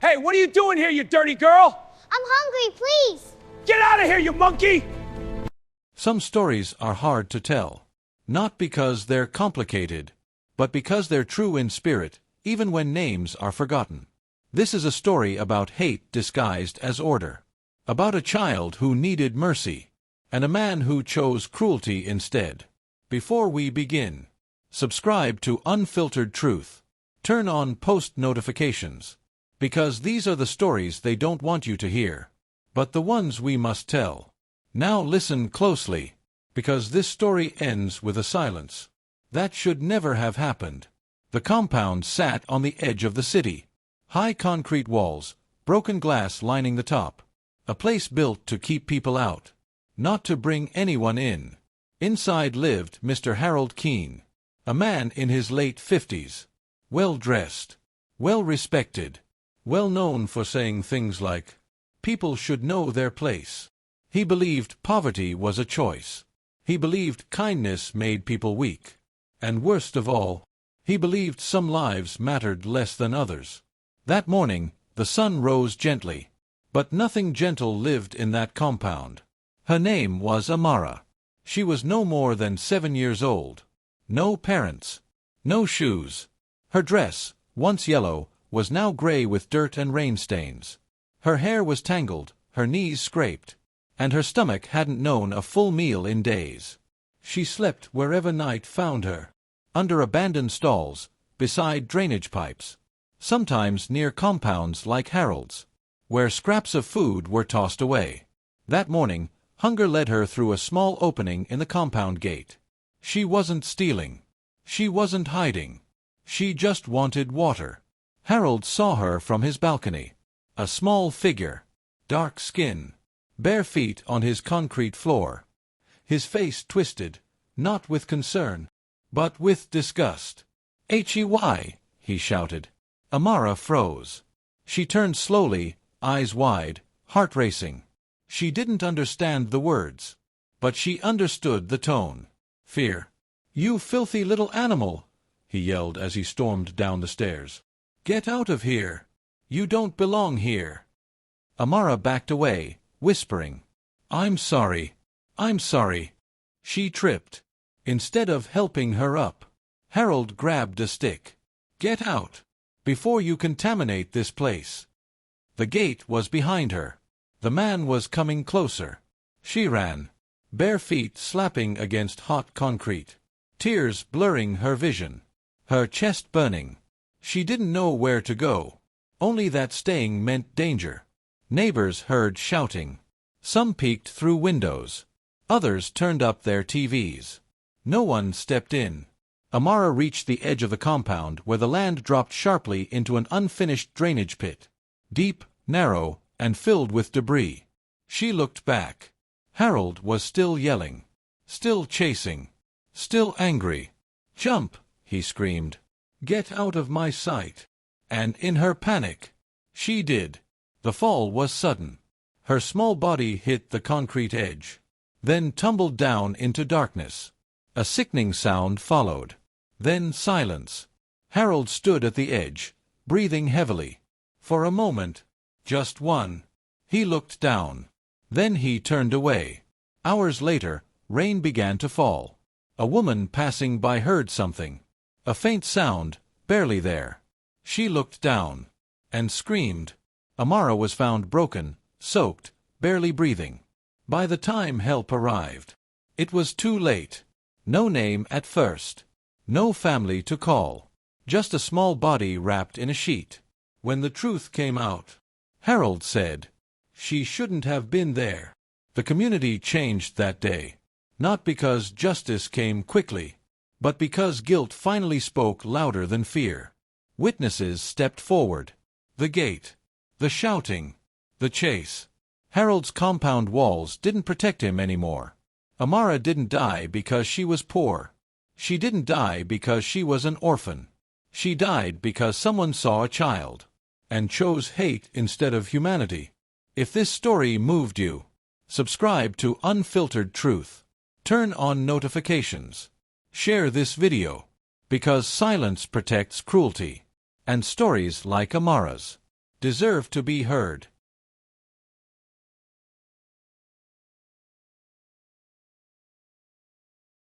Hey, what are you doing here, you dirty girl? I'm hungry, please. Get out of here, you monkey! Some stories are hard to tell. Not because they're complicated, but because they're true in spirit, even when names are forgotten. This is a story about hate disguised as order. About a child who needed mercy, and a man who chose cruelty instead. Before we begin, subscribe to Unfiltered Truth. Turn on post notifications. Because these are the stories they don't want you to hear, but the ones we must tell. Now listen closely, because this story ends with a silence. That should never have happened. The compound sat on the edge of the city. High concrete walls, broken glass lining the top. A place built to keep people out, not to bring anyone in. Inside lived Mr. Harold Keene, a man in his late 50s. Well-dressed, well-respected, well-known for saying things like, "People should know their place." He believed poverty was a choice. He believed kindness made people weak. And worst of all, he believed some lives mattered less than others. That morning, the sun rose gently. But nothing gentle lived in that compound. Her name was Amara. She was no more than 7 years old. No parents. No shoes. Her dress, once yellow, was now gray with dirt and rain stains. Her hair was tangled, her knees scraped, and her stomach hadn't known a full meal in days. She slept wherever night found her. Under abandoned stalls, beside drainage pipes. Sometimes near compounds like Harold's, where scraps of food were tossed away. That morning, hunger led her through a small opening in the compound gate. She wasn't stealing. She wasn't hiding. She just wanted water. Harold saw her from his balcony. A small figure, dark skin, bare feet on his concrete floor. His face twisted, not with concern, but with disgust. "Hey!" he shouted. Amara froze. She turned slowly, eyes wide, heart racing. She didn't understand the words, but she understood the tone. Fear. "You filthy little animal!" he yelled as he stormed down the stairs. "Get out of here! You don't belong here!" Amara backed away, whispering, "I'm sorry. I'm sorry." She tripped. Instead of helping her up, Harold grabbed a stick. "Get out, before you contaminate this place." The gate was behind her. The man was coming closer. She ran, bare feet slapping against hot concrete, tears blurring her vision, her chest burning. She didn't know where to go, only that staying meant danger. Neighbors heard shouting. Some peeked through windows. Others turned up their TVs. No one stepped in. Amara reached the edge of the compound where the land dropped sharply into an unfinished drainage pit. Deep, narrow, and filled with debris. She looked back. Harold was still yelling. Still chasing. Still angry. "Jump!" he screamed. "Get out of my sight!" And in her panic, she did. The fall was sudden. Her small body hit the concrete edge, then tumbled down into darkness. A sickening sound followed. Then silence. Harold stood at the edge, breathing heavily. For a moment, just one, he looked down. Then he turned away. Hours later, rain began to fall. A woman passing by heard something. A faint sound, barely there. She looked down and screamed. Amara was found broken, soaked, barely breathing. By the time help arrived, it was too late. No name at first. No family to call. Just a small body wrapped in a sheet. When the truth came out, Harold said, "She shouldn't have been there." The community changed that day. Not because justice came quickly, but because guilt finally spoke louder than fear. Witnesses stepped forward. The gate. The shouting. The chase. Harold's compound walls didn't protect him anymore. Amara didn't die because she was poor. She didn't die because she was an orphan. She died because someone saw a child and chose hate instead of humanity. If this story moved you, subscribe to Unfiltered Truth. Turn on notifications. Share this video, because silence protects cruelty, and stories like Amara's deserve to be heard.